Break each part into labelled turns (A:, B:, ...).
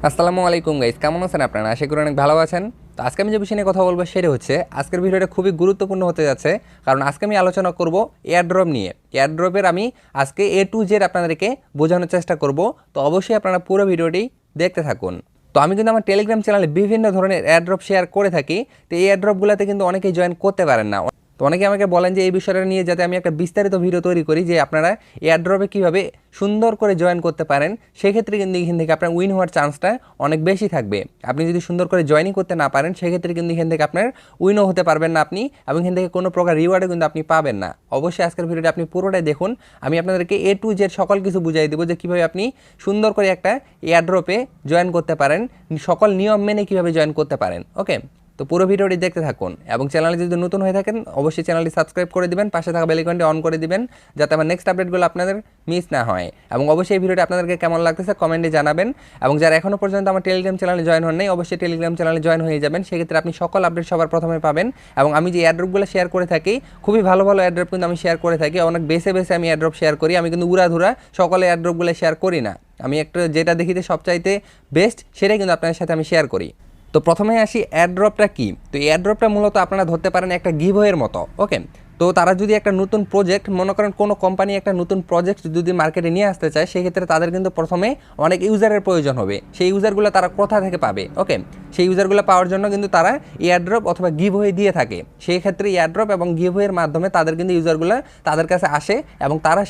A: আসসালামু আলাইকুম গাইস, কেমন আছেন আপনারা? আশা করি অনেক ভালো আছেন। তো আজকে আমি যে বিষয় নিয়ে কথা বলবো সেটা হচ্ছে আজকের ভিডিওটা খুবই গুরুত্বপূর্ণ হতে যাচ্ছে, কারণ আজকে আমি আলোচনা করব এয়ারড্রপ নিয়ে। এয়ারড্রপের আমি আজকে এ টু জেড আপনাদেরকে বোঝানোর চেষ্টা করব। তো অবশ্যই আপনারা পুরো ভিডিওটি দেখতে থাকুন। তো আমি কিন্তু আমার টেলিগ্রাম চ্যানেলে বিভিন্ন ধরনের এয়ারড্রপ শেয়ার করে থাকি। তো এই এয়ারড্রপগুলোতে কিন্তু অনেকেই জয়েন করতে পারেন না। তো অনেকে আমাকে বলেন যে এই বিষয়টা নিয়ে যাতে আমি একটা বিস্তারিত ভিডিও তৈরি করি, যে আপনারা এয়ারড্রপে কীভাবে সুন্দর করে জয়েন করতে পারেন। সেক্ষেত্রে কিন্তু এখান থেকে আপনার উইন হওয়ার চান্সটা অনেক বেশি থাকবে। আপনি যদি সুন্দর করে জয়েনিং করতে না পারেন, সেক্ষেত্রে কিন্তু এখান থেকে আপনার উইনও হতে পারবেন না আপনি, এবং এখান থেকে কোনো প্রকার রিওয়ার্ডও কিন্তু আপনি পাবেন না। অবশ্যই আজকের ভিডিওটা আপনি পুরোটাই দেখুন। আমি আপনাদেরকে এ টু জেড সকল কিছু বুঝাই দেবো, যে কীভাবে আপনি সুন্দর করে একটা এয়ারড্রপে জয়েন করতে পারেন, সকল নিয়ম মেনে কীভাবে জয়েন করতে পারেন। ওকে, তো পুরো ভিডিওটি দেখতে থাকুন, এবং চ্যানেলে যদি নতুন হয়ে থাকেন অবশ্যই চ্যানেলটি সাবস্ক্রাইব করে দিবেন, পাশে থাকা বেল আইকনটি অন করে দিবেন, যাতে আমার নেক্সট আপডেটগুলো আপনাদের মিস না হয়। এবং অবশ্যই এই ভিডিওটি আপনাদেরকে কেমন লাগতেছে কমেন্টে জানাবেন। এবং যারা এখনও পর্যন্ত আমার টেলিগ্রাম চ্যানেলে জয়েন হন নাই, অবশ্যই টেলিগ্রাম চ্যানেলে জয়েন হয়ে যাবেন। সেক্ষেত্রে আপনি সকল আপডেট সবার প্রথমে পাবেন। এবং আমি যে এয়ারড্রপগুলো শেয়ার করে থাকি, খুবই ভালো ভালো এয়ারড্রপ কিন্তু আমি শেয়ার করে থাকি। অনেক বেছে বেছে আমি এয়ারড্রপ শেয়ার করি। আমি কিন্তু উড়াধুরা সকলে এয়ারড্রপগুলো শেয়ার করি না। আমি একটা যেটা দেখিতে সবচাইতে বেস্ট সেটাই কিন্তু আপনাদের সাথে আমি শেয়ার করি। তো প্রথমে আসি এয়ারড্রপটা কি। তো এয়ারড্রপটা মূলত আপনারা ধরতে পারেন একটা গিভওয়ের মতো। ওকে, তো তারা যদি একটা নতুন প্রজেক্ট, মনে করেন কোনো কোম্পানি একটা নতুন প্রজেক্ট যদি মার্কেটে নিয়ে আসতে চায়, সেক্ষেত্রে তাদের কিন্তু প্রথমে অনেক ইউজারের প্রয়োজন হবে। সেই ইউজারগুলো তারা কোথা থেকে পাবে? ওকে, সেই ইউজারগুলো পাওয়ার জন্য কিন্তু তারা এয়ারড্রপ অথবা গিভওয়ে দিয়ে থাকে। সেই ক্ষেত্রে এয়ারড্রপ এবং গিভওয়ের মাধ্যমে তাদের কিন্তু ইউজারগুলো তাদের কাছে আসে, এবং তারা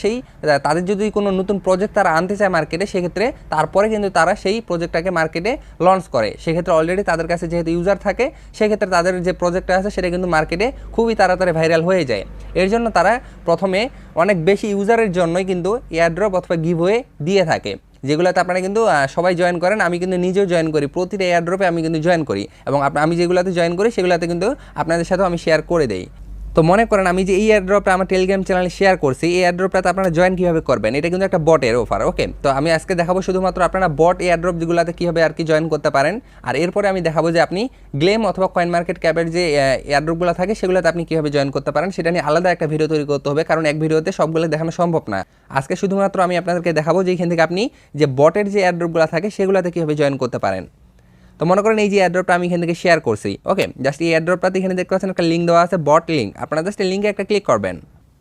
A: তাদের যদি কোনো নতুন প্রজেক্ট তারা আনতে চায় মার্কেটে, সেক্ষেত্রে তারপরে কিন্তু তারা সেই প্রজেক্টটাকে মার্কেটে লঞ্চ করে। সেক্ষেত্রে অলরেডি তাদের কাছে যেহেতু ইউজার থাকে, সেক্ষেত্রে তাদের যে প্রজেক্টটা আছে সেটা কিন্তু মার্কেটে খুবই তাড়াতাড়ি ভাইরাল হয়ে যায়। এর জন্য তারা প্রথমে অনেক বেশি ইউজারের জন্যই কিন্তু এয়ারড্রপ অথবা গিভওয়ে দিয়ে থাকে, যেগুলোতে আপনারা কিন্তু সবাই জয়েন করেন। আমি কিন্তু নিজেও জয়েন করি, প্রতিটা এয়ারড্রপে আমি কিন্তু জয়েন করি, এবং আমি যেগুলোতে জয়েন করি সেগুলোতে কিন্তু আপনাদের সাথেও আমি শেয়ার করে দেই। তো মনে করেন আমি যে এই এয়ারড্রপটা আমার টেলিগ্রাম চ্যানেলে শেয়ার করছি, এই এয়ারড্রপটাতে আপনারা জয়েন কীভাবে করবেন, এটা কিন্তু একটা বটের অফার। ওকে, তো আমি আজকে দেখাবো শুধুমাত্র আপনারা বট এয়ারড্রপ যেগুলোতে কীভাবে আর কি জয়েন করতে পারেন। আর এরপরে আমি দেখাবো যে আপনি গ্লেম অথবা কয়েন মার্কেট ক্যাপের যে এয়ারড্রপগুলো থাকে সেগুলোতে আপনি কীভাবে জয়েন করতে পারেন, সেটা নিয়ে আলাদা একটা ভিডিও তৈরি করতে হবে, কারণ এক ভিডিওতে সবগুলো দেখানো সম্ভব না। আজকে শুধুমাত্র আমি আপনাদেরকে দেখাবো যে এখান থেকে আপনি যে বটের যে এয়ারড্রপগুলো থাকে সেগুলোতে কীভাবে জয়েন করতে পারেন। তো মনে করেন এই যে এয়ারড্রপটা আমি এখান থেকে শেয়ার করছি। ওকে, জাস্ট এই এয়ারড্রপটাতে এখানে দেখতে পাচ্ছেন একটা লিঙ্ক দেওয়া আছে, বট লিঙ্ক। আপনারা জাস্ট এই লিঙ্কে একটা ক্লিক করবেন।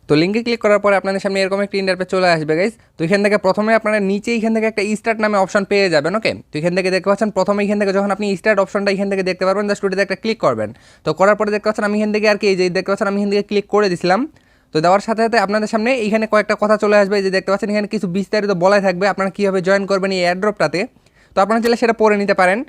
A: তো লিঙ্কে ক্লিক করার পরে আপনাদের সামনে এরকম একটা ইন্টারফেস চলে আসবে গাইস। তো এখান থেকে প্রথমে আপনারা নিচে এখান থেকে একটা স্টার্ট নামে অপশন পেয়ে যাবেন। ওকে, তো এখান থেকে দেখতে পাচ্ছেন প্রথমে এখান থেকে যখন আপনি স্টার্ট অপশনটা এখান থেকে দেখতে পারবেন, জাস্ট ওটাতে একটা ক্লিক করবেন। তো করার পরে দেখতে পাচ্ছেন আমি এখান থেকে আর কি এই যে দেখতে পাচ্ছেন আমি এখান থেকে ক্লিক করে দিছিলাম। তো দেওয়ার সাথে সাথে আপনাদের সামনে এখানে কয়েকটা কথা চলে আসবে, যে দেখতে পাচ্ছেন এখানে কিছু বিস্তারিত বলাই থাকবে আপনারা কীভাবে জয়েন করবেন এই এয়ারড্রপটাতে। তো আপনারা চাইলে সেটা পড়ে নিতে পারেন।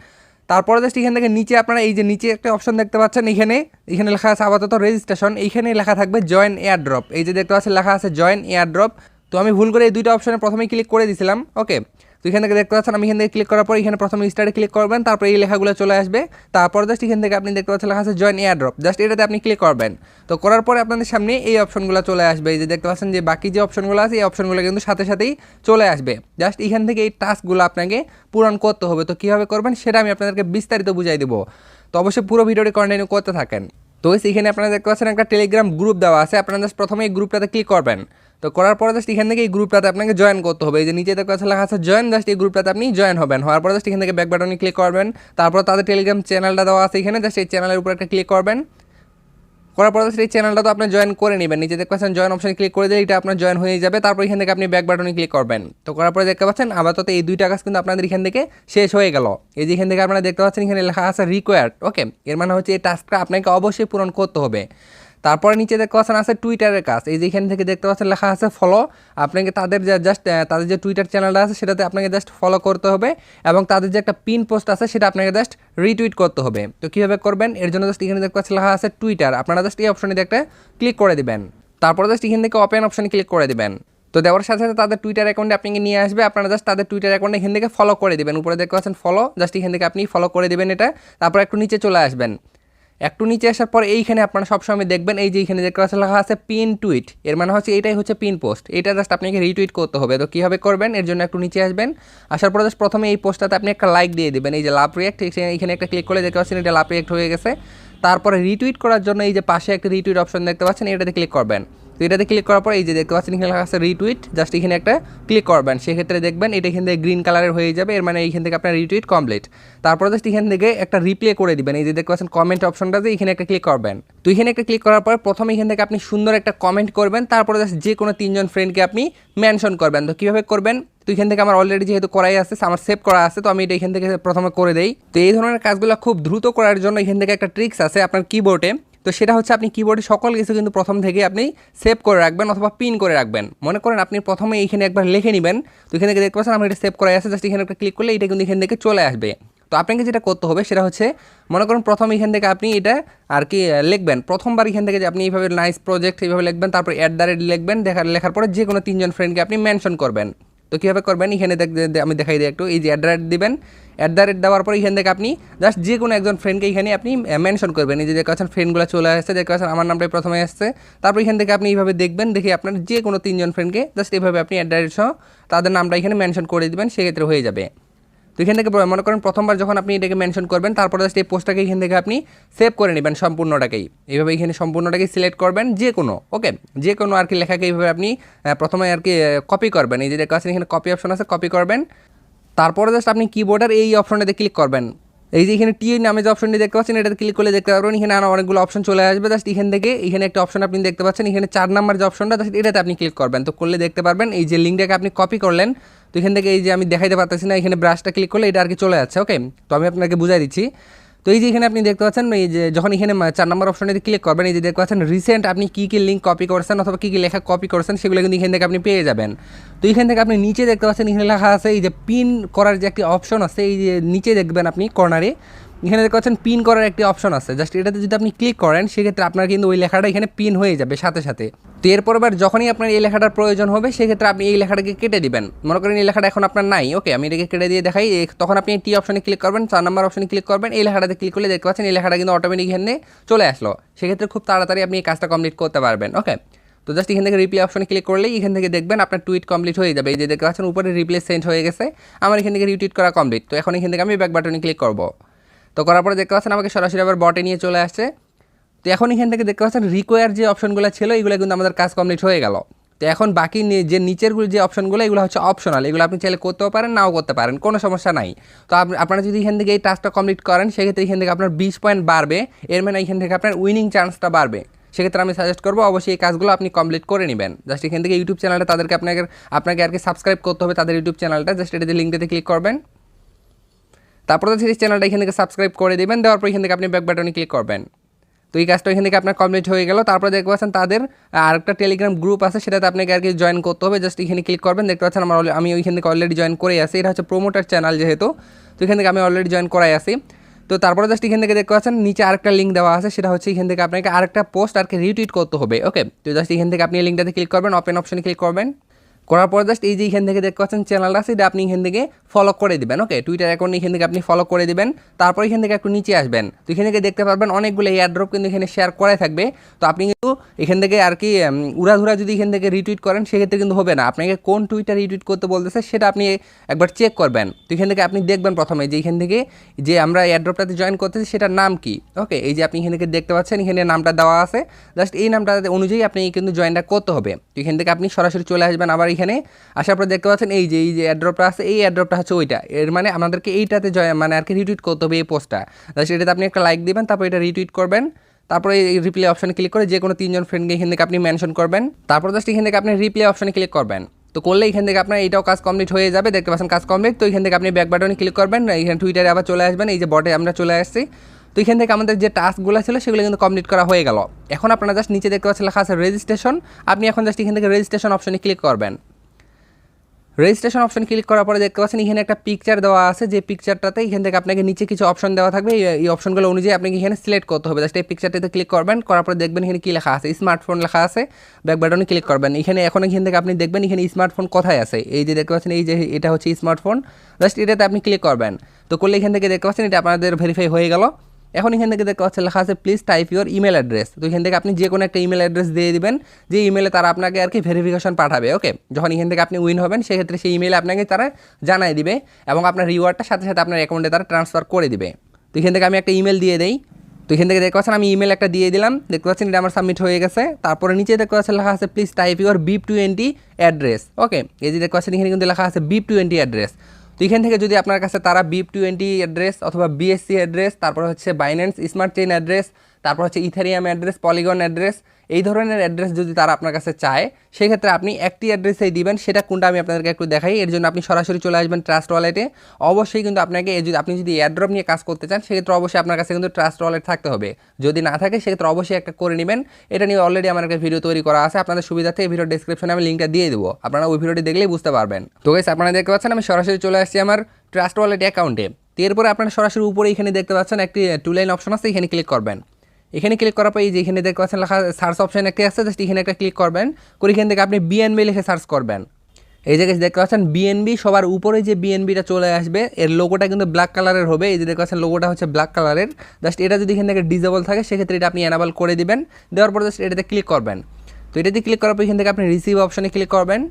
A: তারপরে জাস্ট এখান থেকে নিচে আপনারা এই যে নিচে একটা অপশন দেখতে পাচ্ছেন, এখানে লেখা আছে আপাতত রেজিস্ট্রেশন। এইখানে লেখা থাকবে জয়েন এয়ারড্রপ। এই যে দেখতে পাচ্ছেন লেখা আছে জয়েন এয়ারড্রপ। তো আমি ভুল করে এই দুইটা অপশনে প্রথমেই ক্লিক করে দিয়েছিলাম। ওকে, তো এখান থেকে দেখতে পাচ্ছেন আমি এখান থেকে ক্লিক করার পর এখানে প্রথমে স্টার্টে ক্লিক করবেন, তারপর এই লেখাগুলো চলে আসবে। তারপর জাস্ট এখান থেকে আপনি দেখতে পাচ্ছেন লেখা আছে জয়েন এয়ারড্রপ, জাস্ট এটাতে আপনি ক্লিক করবেন। তো করার পরে আপনাদের সামনে এই অপশনগুলো চলে আসবে। এই যে দেখতে পাচ্ছেন যে বাকি যে অপশনগুলো আছে এই অপশনগুলো কিন্তু সাথে সাথেই চলে আসবে। জাস্ট এখান থেকে এই টাস্কগুলো আপনাকে পূরণ করতে হবে। তো কীভাবে করবেন সেটা আমি আপনাদেরকে বিস্তারিত বুঝাই দেবো। তো অবশ্যই পুরো ভিডিওটি কন্টিনিউ করতে থাকেন। তো এখানে আপনারা দেখতে পাচ্ছেন একটা টেলিগ্রাম গ্রুপ দেওয়া আছে, আপনারা জাস্ট প্রথমে এই গ্রুপটাতে ক্লিক করবেন। তো করার পরে জাস্ট এখান থেকে এই গ্রুপটাতে আপনাকে জয়েন করতে হবে। এই যে নিচে দেখতে পাচ্ছেন লেখা আছে জয়েন, জাস্ট এই গ্রুপটাতে আপনি জয়েন হবেন। হওয়ার পরে জাস্ট এখান থেকে ব্যাক বাটনে ক্লিক করবেন। তারপর তাদের টেলিগ্রাম চ্যানেলটা দেওয়া আছে এখানে, জাস্ট এই চ্যানেলের উপর একটা ক্লিক করবেন। করার পরে এই চ্যানেলটা তো আপনি জয়েন করে নেবেন। নিচে দেখতে পাচ্ছেন জয়েন অপশনে ক্লিক করে দিলে এটা আপনার জয়েন হয়ে যাবে। তারপর এখান থেকে আপনি ব্যাক বাটনে ক্লিক করবেন। তো করার পরে দেখতে পাচ্ছেন আপাতত এই দুইটা কাজ কিন্তু আপনাদের এখান থেকে শেষ হয়ে গেল। এই যে এখান থেকে আপনারা দেখতে পাচ্ছেন এখানে লেখা আছে রিকোয়ার্ড। ওকে, এর মানে হচ্ছে এই টাস্কটা আপনাকে অবশ্যই পূরণ করতে হবে। তারপরে নিচে দেখতে পাচ্ছেন আছে টুইটারের কাজ। এই যে এখান থেকে দেখতে পাচ্ছেন লেখা আছে ফলো। আপনাকে তাদের যে টুইটার চ্যানেলটা আছে সেটাতে আপনাকে জাস্ট ফলো করতে হবে, এবং তাদের যে একটা পিন পোস্ট আছে সেটা আপনাকে জাস্ট রিটুইট করতে হবে। তো কীভাবে করবেন এর জন্য জাস্ট এখানে দেখতে পাচ্ছেন লেখা আছে টুইটার, আপনারা জাস্ট এই অপশনে একটা ক্লিক করে দিবেন। তারপরে জাস্ট এখান থেকে ওপেন অপশনে ক্লিক করে দিবেন। তো দেওয়ার সাথে সাথে তাদের টুইটার অ্যাকাউন্টে আপনাকে নিয়ে আসবে। আপনারা জাস্ট তাদের টুইটার অ্যাকাউন্টে এখান থেকে ফলো করে দেবেন। উপরে দেখতে পাচ্ছেন ফলো, জাস্ট এখান থেকে আপনি ফলো করে দেবেন এটা। তারপর একটু নিচে চলে আসবেন। একটু নিচে আসার পর এইখানে আপনারা সবসময় দেখবেন এই যে এখানে দেখতে পাচ্ছেন লেখা আছে পিন টুইট, এর মানে হচ্ছে এটাই হচ্ছে পিন পোস্ট। এটা জাস্ট আপনাকে রিটুইট করতে হবে। তো কীভাবে করবেন এর জন্য একটু নিচে আসবেন। আসার পরে জাস্ট প্রথমে এই পোস্টটাতে আপনি একটা লাইক দিয়ে দেবেন। এই যে লাভ রিয়াক্ট, এখানে একটা ক্লিক করে দেখতে পাচ্ছেন এটা লাভ রিয়াক্ট হয়ে গেছে। তারপরে রিটুইট করার জন্য এই যে পাশে একটা রিটুইট অপশন দেখতে পাচ্ছেন এটাতে ক্লিক করবেন। তো এটাতে ক্লিক করার পর এই যে দেখতে পাচ্ছেন এখানে লেখা আছে রিটুইট, জাস্ট এখানে একটা ক্লিক করবেন, সেক্ষেত্রে দেখবেন এটা এখান থেকে গ্রিন কালারের হয়ে যাবে, এর মানে এইখান থেকে আপনার রিটুইট কমপ্লিট। তারপর জাস্ট এখান থেকে একটা রিপ্লে করে দিবেন, এই যে দেখতে পাচ্ছেন কমেন্ট অপশনটা, যে এখানে একটা ক্লিক করবেন। তো এখানে একটা ক্লিক করার পর প্রথমে এখান থেকে আপনি সুন্দর একটা কমেন্ট করবেন, তারপরে জাস্ট যে কোনো 3 জন ফ্রেন্ডকে আপনি মেনশন করবেন। তো কীভাবে করবেন, তো এখান থেকে আমার অলরেডি যেহেতু করাই আছে, আমার সেভ করা আছে, তো আমি এটা এখান থেকে প্রথমে করে দেই। তো এই ধরনের কাজগুলো খুব দ্রুত করার জন্য এখান থেকে একটা ট্রিক্স আছে আপনার কিবোর্ডে, তো সেটা হচ্ছে আপনি কিবোর্ডে সকল কিছু কিন্তু প্রথম থেকে আপনি সেভ করে রাখবেন অথবা পিন করে রাখবেন। মনে করেন আপনি প্রথমে এইখানে একবার লিখে নেবেন, তো এখানে দেখতে পাচ্ছেন আমার এটা সেভ করা আছে, জাস্ট এখানে একটা ক্লিক করলে এটা কিন্তু এখান থেকে চলে আসবে। তো আপনাকে যেটা করতে হবে সেটা হচ্ছে, মনে করুন প্রথম এখান থেকে আপনি এটা আর কি লিখবেন, প্রথমবার এখান থেকে যে আপনি এইভাবে নাইস প্রজেক্ট এইভাবে লিখবেন, তারপর @ লিখবেন, লেখার পরে যে কোনো 3 জন ফ্রেন্ডকে আপনি মেনশন করবেন। তো কীভাবে করবেন, এখানে আমি দেখাই দিই একটু, এই যে @ দিবেন, @ দেওয়ার পর এখান থেকে আপনি জাস্ট যে কোনো একজন ফ্রেন্ডকে এখানে আপনি মেনশন করবেন। এই যে দেখতে পাচ্ছেন ফ্রেন্ডগুলো চলে আসছে, দেখতে পাচ্ছেন আমার নামটাই প্রথমে আসছে। তারপর এখান থেকে আপনি এইভাবে দেখবেন, দেখে আপনার যে কোনো 3 জন ফ্রেন্ডকে জাস্ট এইভাবে আপনি @ সহ তাদের নামটা এখানে মেনশন করে দেবেন, সেক্ষেত্রে হয়ে যাবে। তো এখান থেকে মনে করেন প্রথমবার যখন আপনি এটাকে মেনশন করবেন, তারপর জাস্ট এই পোস্টটাকে এখান থেকে আপনি সেভ করে নেবেন সম্পূর্ণটাকেই, এইভাবে এখানে সম্পূর্ণটাকেই সিলেক্ট করবেন, যে কোনো ওকে, যে কোনো আর কি লেখাকে এইভাবে আপনি প্রথমে আর কি কপি করবেন। এই যে দেখতে পাচ্ছেন এখানে কপি অপশন আছে, কপি করবেন। তারপরে জাস্ট আপনি কিবোর্ডের এই অপশনটাতে ক্লিক করবেন, এই যে এখানে টি নামে যে অপশনটি দেখতে পাচ্ছেন, এটাতে ক্লিক করলে দেখতে পারবেন এখানে আরও অনেকগুলো অপশন চলে আসবে। জাস্ট এখান থেকে এখানে একটা অপশন আপনি দেখতে পাচ্ছেন, এখানে 4 নাম্বার যে অপশনটা, জাস্ট এটাতে আপনি ক্লিক করবেন। তো করলে দেখতে পারবেন এই যে লিঙ্কটাকে আপনি কপি করলেন, তো এখান থেকে এই যে আমি দেখাইতে পারতেছি না, এখানে ব্রাশটা ক্লিক করলে এটা আর কি চলে যাচ্ছে। ওকে, তো আমি আপনাকে বুঝাই দিচ্ছি। তো এই যে এখানে আপনি দেখতে পাচ্ছেন, এই যে যখন এখানে 4 নম্বর অপশনে ক্লিক করবেন, এই যে দেখতে পাচ্ছেন রিসেন্ট আপনি কী কী লিঙ্ক কপি করছেন অথবা কী কী লেখা কপি করছেন, সেগুলো কিন্তু এখান থেকে আপনি পেয়ে যাবেন। তো এখান থেকে আপনি নিচে দেখতে পাচ্ছেন এখানে লেখা আছে এই যে পিন করার যে একটি অপশন আছে, এই যে নিচে দেখবেন আপনি কর্নারে এখানে দেখতে পাচ্ছেন পিন করার একটি অপশন আছে, জাস্ট এটাতে যদি আপনি ক্লিক করেন, সেক্ষেত্রে আপনার কিন্তু ওই লেখাটা এখানে পিন হয়ে যাবে সাথে সাথে। তো এরপরবার যখনই আপনার এই লেখাটার প্রয়োজন হবে, সেক্ষেত্রে আপনি এই লেখাটাকে কেটে দিবেন। মনে করেন এই লেখাটা এখন আপনার নাই, ওকে, আমি এটাকে কেটে দিয়ে দেখাই। তখন আপনি টি অপশনে ক্লিক করবেন, 4 নম্বর অপশনে ক্লিক করবেন, এই লেখাটাতে ক্লিক করলে দেখতে পাচ্ছেন এই লেখাটা কিন্তু অটোমেটিক এখানে চলে আসলো, সেক্ষেত্রে খুব তাড়াতাড়ি আপনি এই কাজটা কমপ্লিট করতে পারবেন। ওকে, তো জাস্ট এখান থেকে রিপ্লে অপশনে ক্লিক করলেই এখান থেকে দেখবেন আপনার টুইট কমপ্লিট হয়ে যাবে। এই যে দেখতে পাচ্ছেন উপরে রিপ্লে সেন্ড হয়ে গেছে, আমার এখান থেকে রিটুইট করা কমপ্লিট। তো এখন এখান থেকে আমি ব্যাক বাটনে ক্লিক করব। তো করার পরে দেখতে পাচ্ছেন আমাকে সরাসরি আবার বটে নিয়ে চলে আসছে। তো এখন এখান থেকে দেখতে পাচ্ছেন রিকোয়ার যে অপশনগুলো ছিল, এগুলো কিন্তু আমাদের কাজ কমপ্লিট হয়ে গেল। তো এখন বাকি যে নিচেরগুলো যে অপশনগুলো, এগুলো হচ্ছে অপশনাল, এগুলো আপনি চাইলে করতেও পারেন, নাও করতে পারেন, কোনো সমস্যা নাই। তো আপনারা যদি এখান থেকে এই টাস্কটা কমপ্লিট করেন, সেক্ষেত্রে এখান থেকে আপনার 20 পয়েন্ট বাড়বে, এর মানে এখান থেকে আপনার উইনিং চান্সটা বাড়বে। সেক্ষেত্রে আমি সাজেস্ট করবো অবশ্যই এই কাজগুলো আপনি কমপ্লিট করে নেবেন। জাস্ট এখান থেকে ইউটিউব চ্যানেলটা তাদেরকে আপনাকে আর কি সাবস্ক্রাইব করতে হবে, তাদের ইউটিউব চ্যানেলটা, জাস্ট এটাতে লিঙ্কটাতে ক্লিক করবেন। তারপরে সেই চ্যানেলটা এখান থেকে সাবস্ক্রাইব করে দেবেন, দেওয়ার পর এখান থেকে আপনি ব্যাক বাটনে ক্লিক করবেন। তো এই কাজটা এখান থেকে আপনার কমপ্লিট হয়ে গেল। তারপরে দেখতে পাচ্ছেন তাদের আরেকটা টেলিগ্রাম গ্রুপ আছে, সেটাতে আপনাকে আর কি জয়েন করতে হবে। জাস্ট এখানে ক্লিক করবেন, দেখতে পাচ্ছেন আমি ওইখান থেকে অলরেডি জয়েন করে আসি, এটা হচ্ছে প্রোমোটার চ্যানেল যেহেতু, তো এখান থেকে আমি অলরেডি জয়েন করাই আসি। তো তারপরে জাস্ট এখান থেকে দেখতে পাচ্ছেন নিচে আরেকটা লিঙ্ক দেওয়া আছে, সেটা হচ্ছে এখান থেকে আপনাকে আরেকটা পোস্ট আর কি রিটুইট করতে হবে। ওকে, তো জাস্ট এখান থেকে আপনি এই লিঙ্কটাতে ক্লিক করবেন, ওপেন অপশনে ক্লিক করবেন, করার পর জাস্ট এই যে এখান থেকে দেখতে পাচ্ছেন চ্যানেলটা আছে, এটা আপনি এখান থেকে ফলো করে দেবেন। ওকে, টুইটার অ্যাকাউন্ট এখান থেকে আপনি ফলো করে দেবেন। তারপর এখান থেকে একটু নিচে আসবেন, তো এখান থেকে দেখতে পারবেন অনেকগুলো এয়ারড্রপ কিন্তু এখানে শেয়ার করাই থাকবে। তো আপনি কিন্তু এখান থেকে আর কি উড়াধুরা যদি এখান থেকে রিটুইট করেন, সেক্ষেত্রে কিন্তু হবে না। আপনাকে কোন টুইটার রিটুইট করতে বলতেছে সেটা আপনি একবার চেক করবেন। তো এখান থেকে আপনি দেখবেন প্রথমে যে এখান থেকে যে আমরা এয়ারড্রপটাতে জয়েন করতেছি সেটার নাম কি। ওকে, এই যে আপনি এখান থেকে দেখতে পাচ্ছেন এখানে নামটা দেওয়া আছে, জাস্ট এই নামটা অনুযায়ী আপনি কিন্তু জয়েনটা করতে হবে। তো এখান থেকে আপনি সরাসরি চলে আসবেন আবার এখানে আসার পর দেখতে পাচ্ছেন এই যে এয়ারড্রপটা আছে, এই এয়ারড্রপটা হচ্ছে ওইটা, এর মানে আমাদেরকে এইটাতে মানে আর কি রিটুইট করতে হবে এই পোস্টটা। জাস্ট এটাতে আপনি একটা লাইক দিবেন, তারপর এটা রিটুইট করবেন, তারপরে এই রিপ্লে অপশনে ক্লিক করে যে কোনো 3 জন ফ্রেন্ডকে এখান থেকে আপনি মেনশন করবেন, তারপর জাস্ট এখান থেকে আপনি রিপ্লে অপশনে ক্লিক করবেন। তো করলে এখান থেকে আপনার এইটাও কাজ কমপ্লিট হয়ে যাবে, দেখতে পাচ্ছেন কাজ কমপ্লিট। তো এখান থেকে আপনি ব্যাক বাটনে ক্লিক করবেন, এখানে টুইটারে আবার চলে আসবেন, এই যে বটে আমরা চলে আসছি। তো এখান থেকে আমাদের যে টাস্কগুলো ছিল সেগুলো কিন্তু কমপ্লিট করা হয়ে গেল। এখন আপনারা জাস্ট নিচে দেখতে পাচ্ছেন লেখা আছে রেজিস্ট্রেশন, আপনি এখন জাস্ট এখান থেকে রেজিস্ট্রেশন অপশনে ক্লিক করবেন। রেজিস্ট্রেশন অপশন ক্লিক করার পরে দেখতে পাচ্ছেন এখানে একটা পিকচার দেওয়া আছে, যে পিকচারটাতে এখান থেকে আপনাকে নিচে কিছু অপশন দেওয়া থাকবে, এই অপশনগুলো অনুযায়ী আপনাকে এখানে সিলেক্ট করতে হবে। জাস্ট এই পিকচারটাতে ক্লিক করবেন, করার পরে দেখবেন এখানে কী লেখা আছে, স্মার্টফোন লেখা আছে, ব্যাক বাটনে ক্লিক করবেন। এখান থেকে আপনি দেখবেন এখানে স্মার্টফোন কোথায় আছে, এই যে দেখতে পাচ্ছেন এই যে এটা হচ্ছে স্মার্টফোন, জাস্ট এটাতে আপনি ক্লিক করবেন। তো করলে এখান থেকে দেখতে পাচ্ছেন এটা আপনাদের ভেরিফাই হয়ে গেল। এখন এখান থেকে দেখতে পাচ্ছেন লেখা আছে please type your email address. তো এখান থেকে আপনি যে কোনো একটা ইমেল অ্যাড্রেস দিয়ে দিবেন, যে ইমেলে তারা আপনাকে আর কি ভেরিফিকেশন পাঠাবে। ওকে, যখন এখান থেকে আপনি উইন হবেন, সেক্ষেত্রে সেই ইমেলে আপনাকে তারা জানাই দিবে এবং আপনার রিওয়ার্ডটা সাথে সাথে আপনার অ্যাকাউন্টে তারা ট্রান্সফার করে দিবে। তো এখান থেকে আমি একটা ইমেল দিয়ে দেই, তো এখান থেকে দেখতে পাচ্ছেন আমি ইমেল একটা দিয়ে দিলাম, দেখতে পাচ্ছেন এটা আমার সাবমিট হয়ে গেছে। তারপরে নিচে দেখতে পাচ্ছেন লেখা আছে please type your BIP20 address. Okay, এই যে দেখতে পাচ্ছেন এখানে কিন্তু লেখা আছে BIP20 অ্যাড্রেস। তো এখান থেকে যদি আপনার কাছে তারা BIP20 অ্যাড্রেস অথবা BSC অ্যাড্রেস, তারপর হচ্ছে বাইন্যান্স স্মার্ট চেইন অ্যাড্রেস, তারপর হচ্ছে ইথেরিয়াম অ্যাড্রেস, পলিগন অ্যাড্রেস, এই ধরনের অ্যাড্রেস যদি তারা আপনার কাছে চায়, সেক্ষেত্রে আপনি একটি অ্যাড্রেসেই দিবেন। সেটা কোনটা আমি আপনাদেরকে একটু দেখাই। এর জন্য আপনি সরাসরি চলে আসবেন ট্রাস্ট ওয়ালেটে। অবশ্যই কিন্তু আপনাকে আপনি যদি এয়ারড্রপ নিয়ে কাজ করতে চান, সেক্ষেত্রে অবশ্যই আপনার কাছে কিন্তু ট্রাস্ট ওয়ালেট থাকতে হবে। যদি না থাকে সেক্ষেত্রে অবশ্যই একটা করে নেবেন। এটা নিয়ে অলরেডি আমার একটা ভিডিও তৈরি করা আছে, আপনাদের সুবিধার্থে এই ভিডিও ডেসক্রিপশনে আমি লিঙ্কটা দিয়ে দেবো, আপনারা ওই ভিডিওটি দেখলেই বুঝতে পারবেন। তো গাইস, আপনারা দেখতে পাচ্ছেন আমি সরাসরি চলে আসছি আমার ট্রাস্ট ওয়ালেট অ্যাকাউন্টে। তো এরপরে আপনারা সরাসরি উপরে এখানে দেখতে পাচ্ছেন একটি 2 লাইন অপশন আছে, এখানে ক্লিক করবেন। এখানে ক্লিক করার পর এই যে এখানে দেখতে পাচ্ছেন লেখা সার্চ অপশন একটি আছে, জাস্ট এখানে একটা ক্লিক করবেন, করে এখান থেকে আপনি BNB লিখে সার্চ করবেন। এই জায়গায় দেখতে পাচ্ছেন BNB, সবার উপরে যে BNBটা চলে আসবে, এর লোগোটা কিন্তু ব্ল্যাক কালারের হবে। এই যে দেখতে পাচ্ছেন লোগোটা হচ্ছে ব্ল্যাক কালারের। জাস্ট এটা যদি এখান থেকে ডিজেবল থাকে, সেক্ষেত্রে এটা আপনি এনাবল করে দিবেন। দেওয়ার পর জাস্ট এটাতে ক্লিক করবেন। তো এটাতে ক্লিক করার পর এখান থেকে আপনি রিসিভ অপশনে ক্লিক করবেন।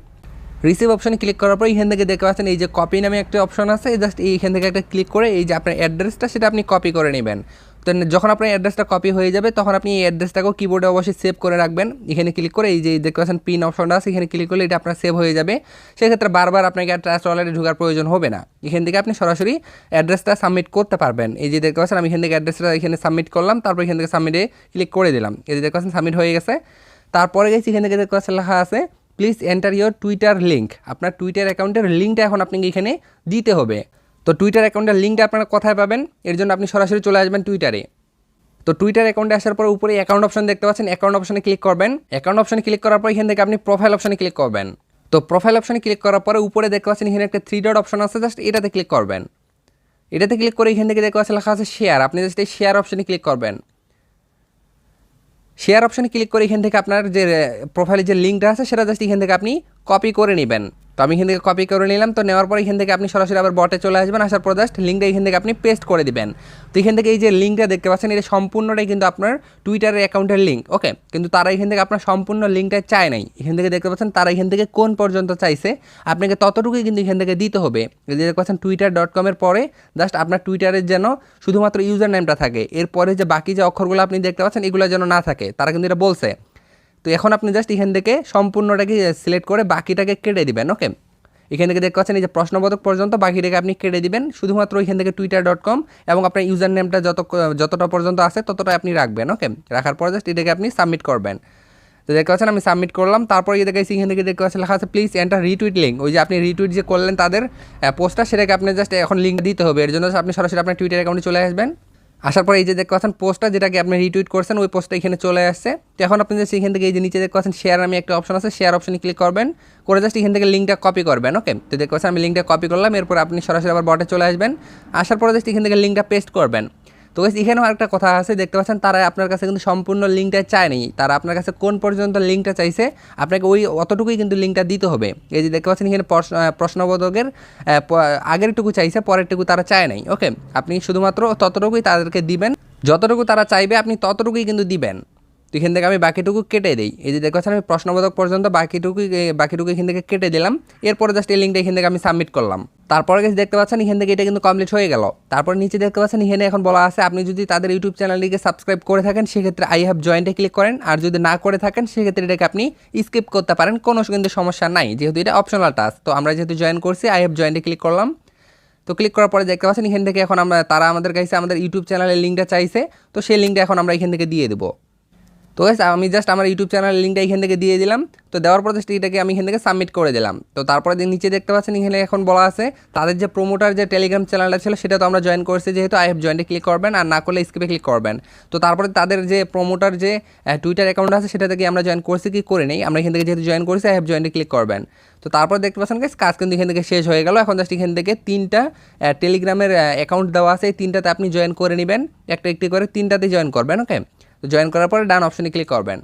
A: রিসিভ অপশনে ক্লিক করার পর এখান থেকে দেখতে পাচ্ছেন এই যে কপি নামে একটা অপশন আছে, জাস্ট এইখান থেকে একটা ক্লিক করে এই যে আপনার অ্যাড্রেসটা সেটা আপনি কপি করে নেবেন। তো যখন আপনার অ্যাড্রেসটা কপি হয়ে যাবে, তখন আপনি এই অ্যাড্রেসটাকেও কিবোর্ডে অবশ্যই সেভ করে রাখবেন। এখানে ক্লিক করে এই যে দেখতে পাচ্ছেন পিন অপশনটা আছে, এখানে ক্লিক করলে এটা আপনার সেভ হয়ে যাবে। সেক্ষেত্রে বারবার আপনাকে আর ট্রাস্ট ওয়ালেটে ঢোকার প্রয়োজন হবে না। এখান থেকে আপনি সরাসরি অ্যাড্রেসটা সাবমিট করতে পারবেন। এই যে দেখতে পাচ্ছেন আমি এখান থেকে অ্যাড্রেসটা এখানে সাবমিট করলাম, তারপর এখান থেকে সাবমিটে ক্লিক করে দিলাম। এই যে দেখতে পাচ্ছেন সাবমিট হয়ে গেছে। তারপরে গেছি এখান থেকে দেখতে পাচ্ছেন লেখা আছে please enter your Twitter link. আপনার টুইটার অ্যাকাউন্টের লিঙ্কটা এখন আপনাকে এখানে দিতে হবে। তো টুইটার অ্যাকাউন্টের লিঙ্কটা আপনারা কোথায় পাবেন? এর জন্য আপনি সরাসরি চলে আসবেন টুইটারে। তো টুইটার অ্যাকাউন্টে আসার পর উপরে অ্যাকাউন্ট অপশন দেখতে পাচ্ছেন, অ্যাকাউন্ট অপশনে ক্লিক করবেন। অ্যাকাউন্ট অপশনে ক্লিক করার পর এখান থেকে আপনি প্রোফাইল অপশনে ক্লিক করবেন। তো প্রোফাইল অপশনে ক্লিক করার পরে উপরে দেখতে পাচ্ছেন এখানে একটা 3 ডট অপশন আছে, জাস্ট এটাতে ক্লিক করবেন। এটাতে ক্লিক করে এখান থেকে দেখতে পাচ্ছেন লেখা আছে শেয়ার, আপনি জাস্ট এই শেয়ার অপশনে ক্লিক করবেন। শেয়ার অপশনে ক্লিক করে এখান থেকে আপনার যে প্রোফাইলের যে লিঙ্কটা আছে সেটা জাস্ট এখান থেকে আপনি কপি করে নেবেন। তো আমি এখান থেকে কপি করে নিলাম। তো নেওয়ার পর এখান থেকে আপনি সরাসরি আবার বটে চলে আসবেন। আসার পর জাস্ট লিঙ্কটা এখান থেকে আপনি পেস্ট করে দিবেন। তো এখান থেকে এই যে লিঙ্কটা দেখতে পাচ্ছেন, এটা সম্পূর্ণটাই কিন্তু আপনার টুইটারের অ্যাকাউন্টের লিঙ্ক। ওকে, কিন্তু তারা এখান থেকে আপনার সম্পূর্ণ লিঙ্কটা চায় নাই। এখান থেকে দেখতে পাচ্ছেন তারা এখান থেকে কোন পর্যন্ত চাইছে, আপনাকে ততটুকুই কিন্তু এখান থেকে দিতে হবে। এই যে দেখতে পাচ্ছেন twitter.com-এর পরে জাস্ট আপনার টুইটারের যেন শুধুমাত্র ইউজার নেমটা থাকে, এরপরে যে বাকি যে অক্ষরগুলো আপনি দেখতে পাচ্ছেন এগুলো যেন না থাকে, তারা কিন্তু এটা বলছে। তো এখন আপনি জাস্ট এখান থেকে সম্পূর্ণটাকে সিলেক্ট করে বাকিটাকে কেটে দিবেন। ওকে, এখান থেকে দেখতে পাচ্ছেন এই যে প্রশ্নবোধক পর্যন্ত বাকিটাকে আপনি কেটে দিবেন। শুধুমাত্র এখান থেকে twitter.com এবং আপনার ইউজার নেমটা যতটা পর্যন্ত আছে ততটাই আপনি রাখবেন। ওকে, রাখার পর জাস্ট এটাকে আপনি সাবমিট করবেন। তো দেখতে পাচ্ছেন আমি সাবমিট করলাম। তারপর এই দেখেছি এখান থেকে দেখতে পাচ্ছেন লেখা আছে প্লিজ এন্টার রিটুইট লিঙ্ক। ওই যে আপনি রিটুইট যে করলেন তাদের পোস্টটা, সেটাকে আপনি জাস্ট এখন লিঙ্ক দিতে হবে। এর জন্য আপনি সরাসরি আপনার টুইটার অ্যাকাউন্টে চলে আসবেন। আসার পর এই যে দেখতে পাচ্ছেন পোস্টটা যেটাকে আপনি রিটুইট করছেন, ওই পোস্টটা এখানে চলে আসছে। তো এখন আপনি জাস্ট এখান থেকে এই যে নিচে দেখতে পাচ্ছেন শেয়ার নামে একটা অপশন আছে, শেয়ার অপশনে ক্লিক করবেন, করে জাস্ট এখান থেকে লিঙ্কটা কপি করবেন। ওকে, তো দেখতে পাচ্ছেন আমি লিঙ্কটা কপি করলাম। এরপর আপনি সরাসরি আবার বটে চলে আসবেন। আসার পর জাস্ট এখান থেকে লিঙ্কটা পেস্ট করবেন। তো এখানেও আরেকটা কথা আছে, দেখতে পাচ্ছেন তারা আপনার কাছে কিন্তু সম্পূর্ণ লিঙ্কটা চায়নি, তারা আপনার কাছে কোন পর্যন্ত লিঙ্কটা চাইছে আপনাকে ওই অতটুকুই কিন্তু লিঙ্কটা দিতে হবে। এই যে দেখতে পাচ্ছেন এখানে প্রশ্নবোধকের আগেরটুকু চাইছে, পরেরটুকু তারা চায় নাই। ওকে, আপনি শুধুমাত্র ততটুকুই তাদেরকে দিবেন, যতটুকু তারা চাইবে আপনি ততটুকুই কিন্তু দিবেন। তো এখান থেকে আমি বাকিটুকু কেটে দিই। এই যে দেখতে পাচ্ছেন আমি প্রশ্নবোধক পর্যন্ত বাকিটুকু এখান থেকে কেটে দিলাম। এরপরে জাস্ট এই লিঙ্কটা এখান থেকে আমি সাবমিট করলাম। তারপরে দেখতে পাচ্ছেন এখান থেকে এটা কিন্তু কমপ্লিট হয়ে গেল। তারপর নিচে দেখতে পাচ্ছেন এখানে এখন বলা আছে আপনি যদি তাদের ইউটিউব চ্যানেলটিকে সাবস্ক্রাইব করে থাকেন, সেক্ষেত্রে আই হ্যাভ জয়েন্টে ক্লিক করেন। আর যদি না করে থাকেন, সেক্ষেত্রে এটাকে আপনি স্কিপ করতে পারেন, কোনো কিন্তু সমস্যা নাই, যেহেতু এটা অপশনাল টাস্ক। তো আমরা যেহেতু জয়েন করছি, আই হ্যাভ জয়েন্টে ক্লিক করলাম। তো ক্লিক করার পরে দেখতে পাচ্ছেন এখান থেকে এখন তারা আমাদের কাছে আমাদের ইউটিউব চ্যানেলের লিঙ্কটা চাইছে। তো সেই লিঙ্কটা এখন আমরা এখান থেকে দিয়ে দেবো। তো আমি জাস্ট আমার ইউটিউব চ্যানেলের লিঙ্কটা এখান থেকে দিয়ে দিলাম। তো দেওয়ার পর জাস্ট এটাকে আমি এখান থেকে সাবমিট করে দিলাম। তো তারপরে নিচে দেখতে পাচ্ছেন এখানে এখন বলা আছে তাদের যে প্রোমোটার যে টেলিগ্রাম চ্যানেলটা ছিল সেটা তো আমরা জয়েন করছি, যেহেতু আই হ্যাভ জয়েন্টে ক্লিক করবেন, আর না করলে স্কিপে ক্লিক করবেন। তো তারপরে তাদের যে প্রোমোটার যে টুইটার অ্যাকাউন্ট আছে সেটা থেকে আমরা জয়েন করছি কি করে নেই, আমরা এখান থেকে যেহেতু জয়েন করছি আই হ্যাভ জয়েন্টে ক্লিক করবেন। তো তারপর দেখতে পাচ্ছেন কাজ কিন্তু এখান থেকে শেষ হয়ে গেল। এখন জাস্ট এখান থেকে 3টা টেলিগ্রামের অ্যাকাউন্ট দেওয়া আছে, এই 3টাতে আপনি জয়েন করে নেবেন, একটা একটি করে 3টাতে জয়েন করবেন। ওকে, তো জয়েন করার পরে ডান অপশনে ক্লিক করবেন।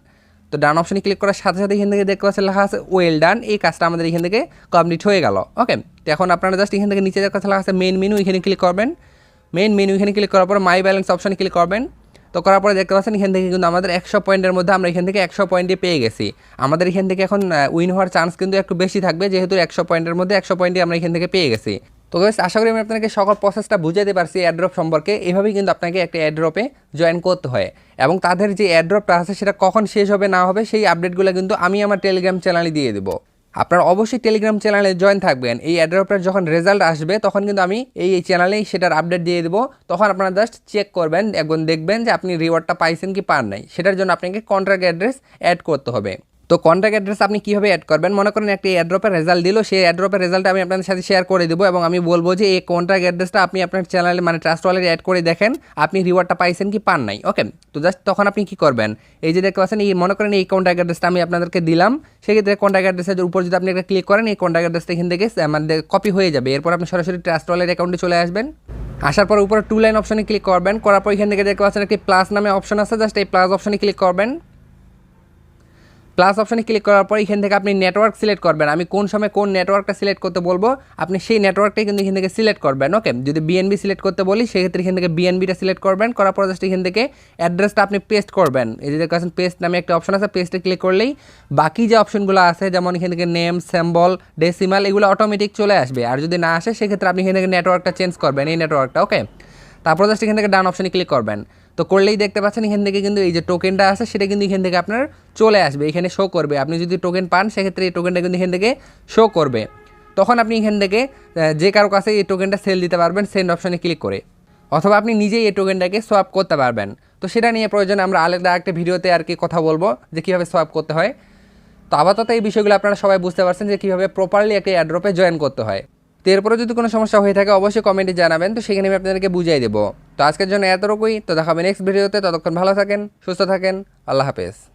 A: তো ডান অপশনে ক্লিক করার সাথে সাথে এখান থেকে দেখতে পাচ্ছেন লেখা আছে ওয়েল ডান, এই কাজটা আমাদের এখান থেকে কমপ্লিট হয়ে গেল। ওকে, তো এখন আপনারা জাস্ট এখান থেকে নিচে দেখতে পাচ্ছেন লেখা আছে মেইন মেনু, এখানে ক্লিক করবেন। মেইন মেনু এখানে ক্লিক করার পর মাই ব্যালেন্স অপশনে ক্লিক করবেন। তো করার পরে দেখতে পাচ্ছেন এখান থেকে কিন্তু আমাদের 100 পয়েন্টের মধ্যে আমরা এখান থেকে 100 পয়েন্টে পেয়ে গেছি। আমাদের এখান থেকে এখন উইন হওয়ার চান্স কিন্তু একটু বেশি থাকবে, যেহেতু 100 পয়েন্টের মধ্যে 100 পয়েন্টে আমরা এখান থেকে পেয়ে গেছি। তো তো গাইস আশা করি আমি আপনাকে সকল প্রসেসটা বুঝাতে পারছি এয়ারড্রপ সম্পর্কে। এভাবেই কিন্তু আপনাকে একটা এয়ারড্রপে জয়েন করতে হয় এবং তাদের যে এয়ারড্রপটা আছে সেটা কখন শেষ হবে না হবে সেই আপডেটগুলো কিন্তু আমি আমার টেলিগ্রাম চ্যানেলে দিয়ে দেবো। আপনারা অবশ্যই টেলিগ্রাম চ্যানেলে জয়েন থাকবেন। এই এয়ারড্রপের যখন রেজাল্ট আসবে তখন কিন্তু আমি এই চ্যানেলেই সেটার আপডেট দিয়ে দেবো। তখন আপনারা জাস্ট চেক করবেন, একবার দেখবেন যে আপনি রিওয়ার্ডটা পাইছেন কি পান নাই। সেটার জন্য আপনাকে কন্ট্রাক্ট অ্যাড্রেস অ্যাড করতে হবে। তো কন্ট্যাক্ট অ্যাড্রেস আপনি কীভাবে অ্যাড করবেন, মনে করেন একটা এয়ারড্রপের রেজাল্ট দিল, সেই এয়ারড্রপের রেজাল্ট আমি আপনাদের সাথে শেয়ার করে দেবো এবং আমি বলবো যে এই কন্ট্যাক্ট অ্যাড্রেসটা আপনি আপনার চ্যানেলে মানে ট্রাস্ট ওয়ালেটে অ্যাড করে দেখেন আপনি রিওয়ার্ডটা পাইছেন কি পান নাই। ওকে, তো জাস্ট তখন আপনি কী করবেন, এই যে দেখতে পাচ্ছেন এই মনে করেন এই কন্ট্যাক্ট অ্যাড্রেসটা আমি আপনাদেরকে দিলাম, সেক্ষেত্রে কন্ট্যাক্ট অ্যাড্রেসের উপর যদি আপনি একটা ক্লিক করেন এই কন্ট্যাক্ট অ্যাড্রেসটা এখান থেকে আমাদের কপি হয়ে যাবে। এরপর আপনি সরাসরি ট্রাস্ট ওয়ালেট অ্যাকাউন্টে চলে আসবেন। আসার পর উপরে 2 লাইন অপশনে ক্লিক করবেন, করার পর এখান থেকে দেখতে পাচ্ছেন একটি প্লাস নামে অপশন আছে, জাস্ট এই প্লাস অপশনে ক্লিক করবেন। প্লাস অপশনে ক্লিক করার পর এখান থেকে আপনি নেটওয়ার্ক সিলেক্ট করবেন। আমি কোন সময় কোন নেটওয়ার্কটা সিলেক্ট করতে বলবো আপনি সেই নেটওয়ার্কটাই কিন্তু এখান থেকে সিলেক্ট করবেন। ওকে, যদি বিএনবি সিলেক্ট করতে বলি সেক্ষেত্রে এখান থেকে বিএনবিটা সিলেক্ট করবেন। করার পর জাস্ট এখান থেকে অ্যাড্রেসটা আপনি পেস্ট করবেন। এই যে দেখতে পেস্ট নামে একটা অপশন আছে, পেস্টে ক্লিক করলেই বাকি যে অপশনগুলো আছে যেমন এখান থেকে নেম, সিম্বল, ডেসিমাল এগুলো অটোমেটিক চলে আসবে। আর যদি না আসে সেক্ষেত্রে আপনি এখান থেকে নেটওয়ার্কটা চেঞ্জ করবেন, এই নেটওয়ার্কটা। ওকে, তারপর জাস্ট এখান থেকে ডান অপশনে ক্লিক করবেন। তো করলেই দেখতে পাচ্ছেন এখান থেকে কিন্তু এই যে টোকেনটা আছে সেটা কিন্তু এখান থেকে আপনার চলে আসবে, এখানে শো করবে। আপনি যদি টোকেন পান সেক্ষেত্রে এই টোকেনটা কিন্তু এখান থেকে শো করবে। তখন আপনি এখান থেকে যে কারো কাছে এই টোকেনটা সেল দিতে পারবেন সেন্ড অপশনে ক্লিক করে, অথবা আপনি নিজেই এই টোকেনটাকে সোয়াপ করতে পারবেন। তো সেটা নিয়ে প্রয়োজনে আমরা আলাদা একটা ভিডিওতে আর কি কথা বলবো যে কীভাবে সোয়াপ করতে হয়। তো আপাতত এই বিষয়গুলো আপনারা সবাই বুঝতে পারছেন যে কীভাবে প্রপারলি একটা এয়ারড্রপে জয়েন করতে হয়। তো এরপরে যদি কোনো সমস্যা হয়ে থাকে অবশ্যই কমেন্টে জানাবেন, তো সেখানে আমি আপনাদেরকে বুঝিয়ে দেবো। তো আজকের জন্য এতটুকুই, তো দেখাবেন নেক্সট ভিডিওতে। ততক্ষণ ভালো থাকেন, সুস্থ থাকেন, আল্লাহ হাফেজ।